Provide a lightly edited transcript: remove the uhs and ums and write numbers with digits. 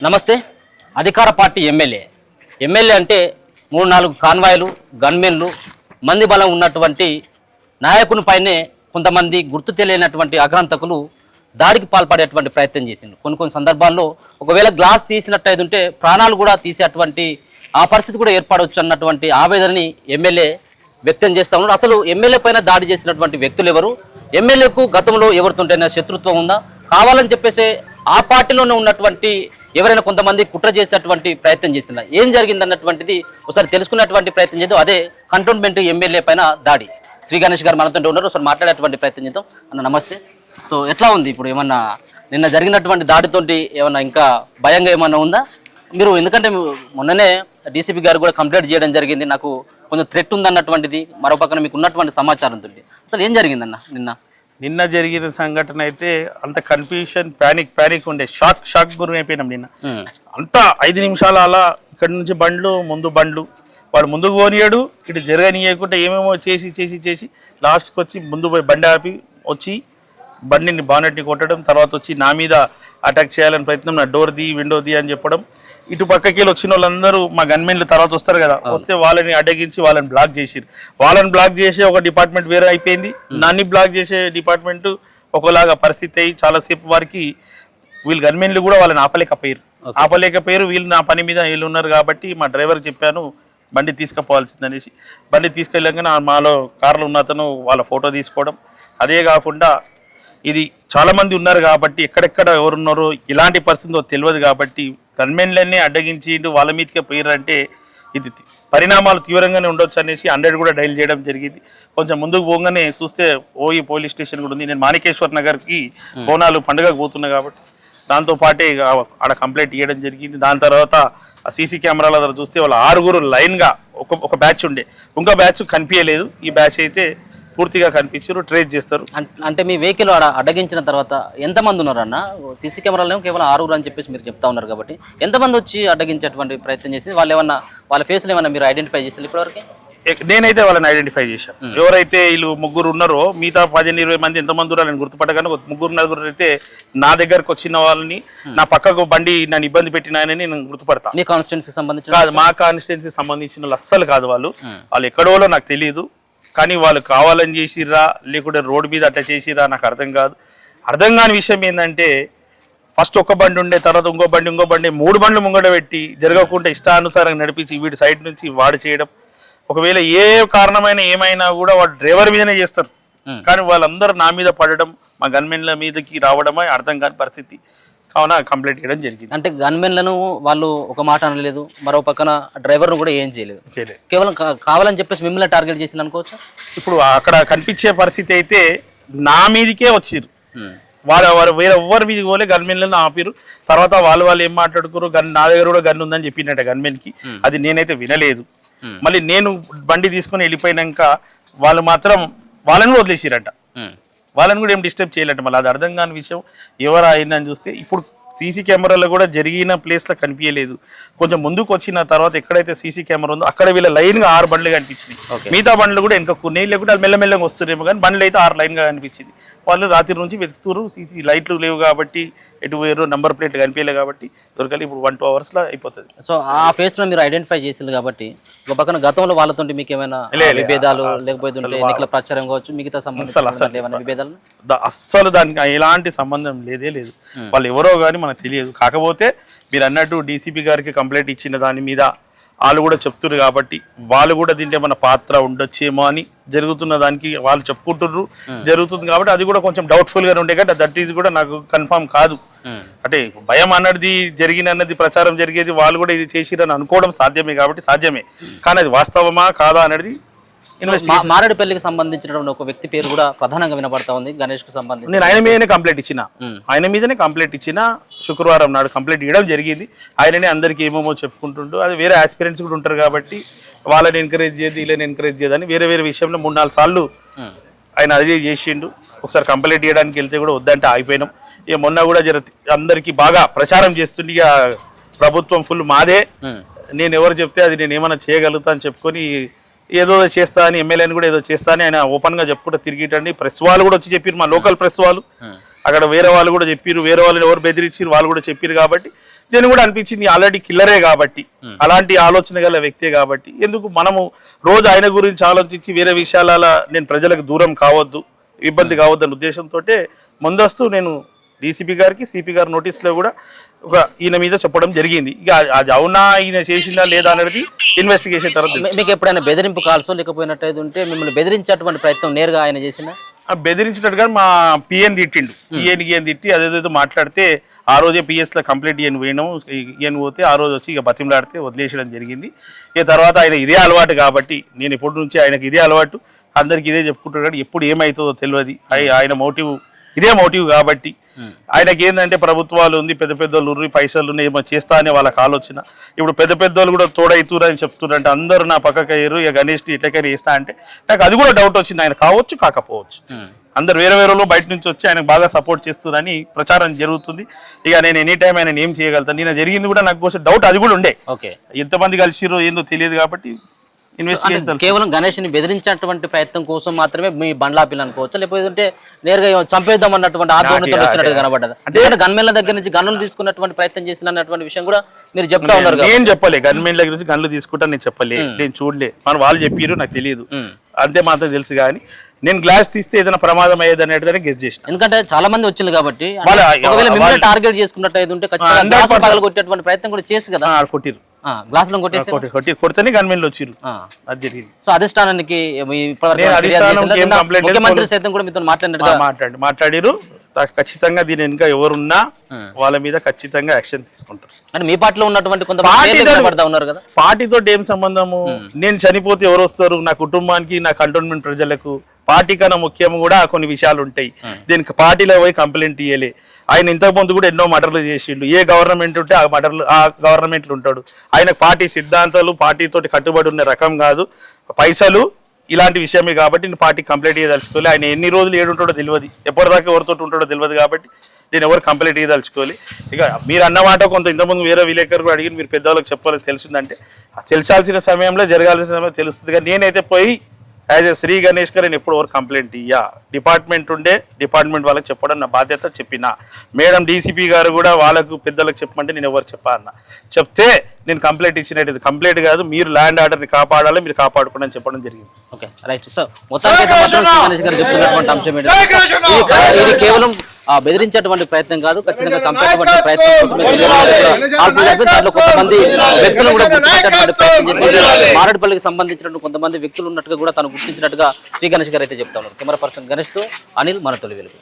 నమస్తే. అధికార party MLA అంటే 3-4 కాన్వాయ్లు, గన్మెన్లు, మంది బలం ఉన్నటువంటి నాయకుని పైనే కొంతమంది గుర్తు తెలియనటువంటి ఆక్రాంతకులు దాడికి పాల్పడేటువంటి ప్రయత్నం చేసిండు. కొన్ని సందర్భాల్లో ఒకవేళ గ్లాస్ తీసినట్టయితే ప్రాణాలు కూడా తీసేటువంటి ఆ పరిస్థితి కూడా ఏర్పడవచ్చు అన్నటువంటి ఆవేదనని ఎమ్మెల్యే వ్యక్తం చేస్తా ఉన్నారు. అసలు ఎమ్మెల్యే పైన దాడి చేసినటువంటి వ్యక్తులు ఎవరు? ఎమ్మెల్యేకు గతంలో ఎవరితోటైనా శత్రుత్వం ఉందా? కావాలని చెప్పేసి ఆ పార్టీలోనే ఉన్నటువంటి ఎవరైనా కొంతమంది కుట్ర చేసేటువంటి ప్రయత్నం చేస్తున్నారు. ఏం జరిగిందన్నటువంటిది ఒకసారి తెలుసుకున్నటువంటి ప్రయత్నం చేద్దాం. అదే కంటోన్మెంట్ ఎమ్మెల్యే పైన దాడి. శ్రీ గణేష్ గారు మనతో ఉన్నారు. ఒకసారి మాట్లాడేటువంటి ప్రయత్నం చేద్దాం. అన్న నమస్తే. సో ఎట్లా ఉంది ఇప్పుడు? ఏమన్నా నిన్న జరిగినటువంటి దాడితోటి ఏమన్నా ఇంకా భయంగా ఏమన్నా ఉందా మీరు? ఎందుకంటే మొన్ననే డీసీపీ గారు కూడా కంప్లైంట్ చేయడం జరిగింది, నాకు కొంచెం థ్రెట్ ఉందన్నటువంటిది. మరో పక్కన మీకు ఉన్నటువంటి సమాచారం తోటి అసలు ఏం జరిగిందన్న? నిన్న జరిగిన సంఘటన అయితే అంత కన్ఫ్యూషన్, ప్యానిక్ ఉండే, షాక్ గురి అయిపోయినాం. నిన్న అంతా 5 నిమిషాలు అలా ఇక్కడ నుంచి ముందు బండ్లు వాడు ముందుకు పోనీయడు, ఇటు జరగనీయకుండా ఏమేమో చేసి లాస్ట్కి వచ్చి ముందు పోయి బండి ఆపి వచ్చి బండిని బానెట్ని కొట్టడం, తర్వాత వచ్చి నా మీద అటాక్ చేయాలని ప్రయత్నం, నా డోర్ ది విండో ది అని చెప్పడం. ఇటు పక్కకి వచ్చిన వాళ్ళందరూ మా గన్మెన్లు తర్వాత వస్తారు కదా, వస్తే వాళ్ళని అడ్డగించి వాళ్ళని బ్లాక్ చేసిరు. వాళ్ళని బ్లాక్ చేసే ఒక డిపార్ట్మెంట్ వేరే అయిపోయింది, నన్ను బ్లాక్ చేసే డిపార్ట్మెంట్ ఒకలాగా పరిస్థితి అయ్యి చాలాసేపు వారికి వీళ్ళు గన్మెన్లు కూడా వాళ్ళని ఆపలేకపోయారు. వీళ్ళు నా పని మీద వీళ్ళు ఉన్నారు కాబట్టి మా డ్రైవర్ చెప్పాను బండి తీసుకుపోవాల్సిందనేసి. బండి తీసుకెళ్ళగానే మాలో కార్లో ఉన్న అతను వాళ్ళ ఫోటో తీసుకోవడం. అదే కాకుండా ఇది చాలామంది ఉన్నారు కాబట్టి ఎక్కడెక్కడ ఎవరున్నారో ఇలాంటి పరిస్థితిలో తెలియదు కాబట్టి గన్మెన్లన్నీ అడ్డగించి వాళ్ళ మీదకే పోయారంటే ఇది పరిణామాలు తీవ్రంగానే ఉండొచ్చు అనేసి 100 కూడా డైల్ చేయడం జరిగింది. కొంచెం ముందుకు పోగానే చూస్తే ఓయి పోలీస్ స్టేషన్ కూడా ఉంది. నేను మాణికేశ్వర్ నగర్కి బోనాలు పండుగకు పోతున్నా కాబట్టి దాంతో పాటే ఆడ కంప్లైంట్ ఇవ్వడం జరిగింది. దాని తర్వాత ఆ సీసీ కెమెరాల దగ్గర చూస్తే వాళ్ళ 6 లైన్గా ఒక బ్యాచ్ ఉండే, ఇంకో బ్యాచ్ కనిపించలేదు. ఈ బ్యాచ్ అయితే పూర్తిగా కనిపించారు, ట్రేస్ చేస్తారు. అంటే మీ వెహికల్ అడ్డగించిన తర్వాత ఎంతమంది ఉన్నారన్న? సీసీ కెమెరాలో కేవలం 6 అని చెప్పేసి మీరు చెప్తా ఉన్నారు కాబట్టి ఎంతమంది వచ్చి అడ్డగించేటువంటి ప్రయత్నం చేసి వాళ్ళ ఫేస్లో ఏమన్నా మీరు ఐడెంటిఫై చేస్తారు ఇప్పటివరకు? నేనైతే వాళ్ళని ఐడెంటిఫై చేశాను. ఎవరైతే వీళ్ళు 3 ఉన్నారో మిగతా 15-20 మంది ఎంతమంది ఉన్నారో నేను గుర్తుపట్టగానే 3-4 అయితే నా దగ్గరకు వచ్చిన వాళ్ళని, నా పక్కకు బండి నన్ను ఇబ్బంది పెట్టినాయని నేను గుర్తుపడతాను. మీ కాన్స్టిట్యున్సీ సంబంధించి కాదు, మా కాన్స్టిట్యున్సీ సంబంధించిన వాళ్ళు అస్సలు కాదు. వాళ్ళు ఎక్కడోలో నాకు తెలియదు, కానీ వాళ్ళు కావాలని చేసిర్రా లేకుంటే రోడ్డు మీద అట్లా చేసిర్రా నాకు అర్థం కాదు. అర్థం కాని విషయం ఏంటంటే ఫస్ట్ ఒక బండి ఉండే, తర్వాత ఇంకో బండి 3 బండ్లు ముంగడ పెట్టి జరగకుండా ఇష్టానుసారంగా నడిపించి వీడి సైడ్ నుంచి వాడు చేయడం. ఒకవేళ ఏ కారణమైన ఏమైనా కూడా వాడు డ్రైవర్ మీదనే చేస్తారు, కానీ వాళ్ళందరూ నా మీద పడడం, మా గన్మెన్ల మీదకి రావడమే అర్థం కాని పరిస్థితి. కావున కంప్లైంట్ చేయడం జరిగింది. అంటే గన్మెన్లను వాళ్ళు ఒక మాట అనలేదు, మరో పక్కన డ్రైవర్ను కూడా ఏం చేయలేదు, కేవలం కావాలని చెప్పేసి మిమ్మల్ని టార్గెట్ చేసింది అనుకోవచ్చు. ఇప్పుడు అక్కడ కనిపించే పరిస్థితి అయితే నా మీదకే వచ్చిర్రు. వారు వేరే ఎవరి మీదకి పోలే, గన్మెన్లను ఆపిరు. తర్వాత వాళ్ళు ఏం మాట్లాడుకున్నారు, నా దగ్గర కూడా గన్ ఉందని చెప్పినట్ట గన్మెన్కి. అది నేనైతే వినలేదు. మళ్ళీ నేను బండి తీసుకుని వెళ్ళిపోయినాక వాళ్ళు మాత్రం వాళ్ళని కూడా వదిలేసిరట, వాళ్ళని కూడా ఏం డిస్టర్బ్ చేయలేట. మళ్ళీ అది అర్థం కాని విషయం. ఎవరు అయిందని చూస్తే ఇప్పుడు సీసీ కెమెరాలో కూడా జరిగిన ప్లేస్లో కనిపించలేదు. కొంచెం ముందుకు వచ్చిన తర్వాత ఎక్కడైతే సీసీ కెమెరా ఉందో అక్కడ వీళ్ళ లైన్గా 6 బండ్లు కనిపించినాయి. మిగతా బండ్లు కూడా వెనక కొన్ని లేకుంటే అది మెల్లమెల్లగా వస్తున్నారేమో, కానీ బండ్లు అయితే 6 లైన్గా కనిపించింది. వాళ్ళు రాత్రి నుంచి వెతుకుతారు, సీసీ లైట్లు లేవు కాబట్టి ఎటు పోయారు, నంబర్ ప్లేట్లు కనిపించలేదు కాబట్టి దొరకాలి. ఇప్పుడు 1-2 అవర్స్లో అయిపోతుంది. సో ఆ ఫేస్లో మీరు ఐడెంటిఫై చేసింది కాబట్టి ఒక పక్కన గతంలో వాళ్ళతో మీకు ఏమైనా విభేదాలు లేకపోతే ఎన్నికల ప్రచారం కావచ్చు, మిగతా సంబంధం విభేదాలు అస్సలు దానికి ఎలాంటి సంబంధం లేదు. వాళ్ళు ఎవరో కానీ మనకు తెలియదు. కాకపోతే మీరు అన్నట్టు డీసీపీ గారికి కంప్లైంట్ ఇచ్చిన దాని మీద వాళ్ళు కూడా చెప్తున్నారు కాబట్టి వాళ్ళు కూడా దీంట్లో మన పాత్ర ఉండొచ్చేమో అని జరుగుతున్న దానికి వాళ్ళు చెప్పుకుంటున్నారు. జరుగుతుంది కాబట్టి అది కూడా కొంచెం డౌట్ఫుల్గానే ఉండే కాబట్టి దట్ ఈజ్ కూడా నాకు కన్ఫర్మ్ కాదు. అంటే భయం అన్నది జరిగినన్నది ప్రచారం జరిగేది, వాళ్ళు కూడా ఇది చేసిరని అనుకోవడం సాధ్యమే కాబట్టి సాధ్యమే, కానీ అది వాస్తవమా కాదా అనేది మారేడుపల్లికి సంబంధించిన ఒక వ్యక్తి పేరు కూడా ప్రధానంగా వినబడతా ఉంది, గణేష్ కు సంబంధించి. నేను ఆయన మీదనే కంప్లైంట్ ఇచ్చిన శుక్రవారం నాడు కంప్లైంట్ ఇవ్వడం జరిగింది. ఆయననే అందరికీ ఏమేమో చెప్పుకుంటుంటూ, అది వేరే ఆస్పిరెంట్స్ కూడా ఉంటారు కాబట్టి వాళ్ళని ఎంకరేజ్ చేయదు, వీళ్ళని ఎంకరేజ్ చేయదని వేరే విషయంలో 3-4 సార్లు ఆయన అదే చేసిండు. ఒకసారి కంప్లైంట్ ఇవ్వడానికి వెళ్తే కూడా వద్దంటే ఆగిపోయినాం. ఇక మొన్న కూడా అందరికీ బాగా ప్రచారం చేస్తుండే, ఇక ప్రభుత్వం ఫుల్ మాదే, నేను ఎవరు చెప్తే అది నేను ఏమైనా చేయగలుగుతా అని చెప్పుకొని ఏదో చేస్తా అని, ఎమ్మెల్యేని కూడా ఏదో చేస్తా అని ఆయన ఓపెన్గా చెప్పుకుంటూ తిరిగిటండి. ప్రెస్ వాళ్ళు కూడా వచ్చి చెప్పారు, మా లోకల్ ప్రెస్ వాళ్ళు, అక్కడ వేరే వాళ్ళు కూడా చెప్పారు, వేరే వాళ్ళని ఎవరు బెదిరించారు వాళ్ళు కూడా చెప్పారు. కాబట్టి నేను కూడా అనిపించింది ఆల్రెడీ కిల్లరే కాబట్టి, అలాంటి ఆలోచన గల వ్యక్తే కాబట్టి ఎందుకు మనము రోజు ఆయన గురించి ఆలోచించి వేరే విషయాల నేను ప్రజలకు దూరం కావద్దు, ఇబ్బంది కావద్దు అనే ఉద్దేశంతో ముందస్తు నేను డీసీపీ గారికి సిపి గారి నోటీసులో కూడా ఈయన మీద చెప్పడం జరిగింది. ఇక అది అవునా ఈయన చేసిందా లేదా అనేది ఇన్వెస్టిగేషన్ తర్వాత. మీకు ఎప్పుడైనా బెదిరింపు కాల్సో లేకపోయినట్టయితే ఉంటే మిమ్మల్ని బెదిరించేటువంటి ప్రయత్నం నేరుగా ఆయన చేసిన? బెదిరించినట్టుగా మా పిఎన్ తిట్టిండు, పిఎన్ తిట్టి అదేదో మాట్లాడితే ఆ రోజే పిఎస్లో కంప్లైంట్ ఇయని పోయినాము, ఇయని పోతే ఆ రోజు వచ్చి ఇక బతిమలాడితే వదిలేసడం జరిగింది. ఇక తర్వాత ఆయన ఇదే అలవాటు కాబట్టి నేను ఇప్పటి నుంచి ఆయనకి ఇదే అలవాటు, అందరికి ఇదే చెప్పుకుంటాడు కానీ ఎప్పుడు ఏమవుతుందో తెలియదు. ఆయన మోటివ్ ఇదే మోటివ్ కాబట్టి ఆయనకి ఏంటంటే ప్రభుత్వాలు ఉంది, పెద్ద పెద్దోళ్ళు ఉర్రి పైసలు ఉన్నాయి, ఏమో చేస్తా అనే వాళ్ళకి ఆలోచన. ఇప్పుడు పెద్ద పెద్దోళ్ళు కూడా తోడైతురని చెప్తున్నారంటే అందరూ నా పక్కకి అయ్యారు, ఇక గణేష్ ఇట్లకైనా చేస్తా అంటే నాకు అది కూడా డౌట్ వచ్చింది. ఆయన కావచ్చు కాకపోవచ్చు, అందరు వేరే వేరే బయట నుంచి వచ్చి ఆయనకు బాగా సపోర్ట్ చేస్తున్నారని ప్రచారం జరుగుతుంది. ఇక నేను ఎనీ టైం ఆయన ఏం చేయగలుగుతాను, నేను జరిగింది కూడా నాకు కోసం డౌట్ అది కూడా ఉండే. ఎంతమంది కలిసిరో ఏందో తెలియదు కాబట్టి ఇన్వెస్టిగేషన్. కేవలం గణేష్ ని బెదిరించేటువంటి ప్రయత్నం కోసం మాత్రమే మీ బండ్లాపిల్ అనుకోవచ్చు, లేకపోతే నేరుగా చంపేద్దాం అన్నటువంటి ఆందోళనతో వచ్చినట్టు కనబడ్డది. అంటే గన్మెన్ల దగ్గర నుంచి గన్నులు తీసుకున్నటువంటి ప్రయత్నం చేసిన విషయం కూడా మీరు చెప్తా ఉన్నారు. నేను చెప్పలే గన్మెన్ల దగ్గర నుంచి గన్నులు తీసుకుంటా, నేను చెప్పలే, నేను చూడలే, మన వాళ్ళు చెప్పారు నాకు తెలియదు, అంతే మాత్రం తెలుసు. కానీ నేను గ్లాస్ తీస్తే ఏదైనా ప్రమాదం అయ్యేది అనేది గెస్ చేసిన, ఎందుకంటే చాలా మంది వచ్చింది కాబట్టి. టార్గెట్ చేసుకున్నట్టు అయితే ఉంటే కొట్టేటువంటి ప్రయత్నం కూడా చేసి కదా కొట్టిరు, గ్లాసులను కొడితేనే గన్మెన్లు వచ్చిర్రు. అది జరిగింది. సో అధిష్టానానికి ముఖ్యమంత్రి సైతం కూడా మీతో మాట్లాడిరు, ఖచ్చితంగా దీని వెనుక ఎవరున్నా వాళ్ళ మీద ఖచ్చితంగా యాక్షన్ తీసుకుంటారు. అంటే మీ పార్టీలో ఉన్నటువంటి పార్టీతో ఏం సంబంధము, నేను చనిపోతే ఎవరు వస్తారు నా కుటుంబానికి, నా కంటోన్మెంట్ ప్రజలకు, పార్టీ కన్నా ముఖ్యం కూడా కొన్ని విషయాలు ఉంటాయి. దీనికి పార్టీలో పోయి కంప్లైంట్ ఇయ్యలే. ఆయన ఇంతకుముందు కూడా ఎన్నో మర్డర్లు చేసిండు, ఏ గవర్నమెంట్ ఉంటే ఆ గవర్నమెంట్లు ఉంటాడు. ఆయన పార్టీ సిద్ధాంతాలు పార్టీతోటి కట్టుబడి ఉన్న రకం కాదు, పైసలు ఇలాంటి విషయమే కాబట్టి నేను పార్టీ కంప్లైంట్ చేయదలుచుకోవాలి. ఆయన ఎన్ని రోజులు ఏడుంటాడో తెలియదు, ఎప్పటిదాకా ఎవరితో ఉంటాడో తెలియదు కాబట్టి నేను ఎవరు కంప్లైంట్ చేయదలుచుకోవాలి. ఇక మీరు అన్నమాట కొంత ఇంతకుముందు వేరే విలేకరు అడిగి మీరు పెద్దవాళ్ళకి చెప్పాలని తెలిసిందంటే తెలిసాల్సిన సమయంలో జరగాల్సిన సమయంలో తెలుస్తుంది. కానీ నేనైతే పోయి యాజ్ ఎ శ్రీ గణేష్ గారు నేను ఎప్పుడు ఎవరు కంప్లైంట్ ఇయ్యా, డిపార్ట్మెంట్ ఉండే డిపార్ట్మెంట్ వాళ్ళకి చెప్పడం నా బాధ్యత. చెప్పిన మేడం డీసీపీ గారు కూడా వాళ్ళకు పెద్దలకు చెప్పమంటే నేను ఎవరు చెప్పాలన్నా చెప్తే నేను కంప్లైంట్ ఇచ్చినట్టు, కంప్లైంట్ కాదు మీరు ల్యాండ్ ఆర్డర్ని కాపాడాలి, మీరు కాపాడుకోండి అని చెప్పడం జరిగింది. Okay right. సో మొత్తానికి చెప్తున్నటువంటి అంశం ఏంటంటే ఇది కేవలం బెదిరించేటువంటి ప్రయత్నం కాదు, ఖచ్చితంగా చంపేటువంటి ప్రయత్నం దాంట్లో కొంతమంది వ్యక్తులు కూడా గుర్తించేటువంటి ప్రయత్నం చేసి మారేడుపల్లికి సంబంధించినటువంటి కొంతమంది వ్యక్తులు ఉన్నట్టుగా కూడా తను గుర్తించినట్టుగా శ్రీ గణేష్ గారు అయితే చెప్తా ఉన్నారు. కెమెరా పర్సన్ గణేష్ తో అనిల్, మన తొలి వెలుగు.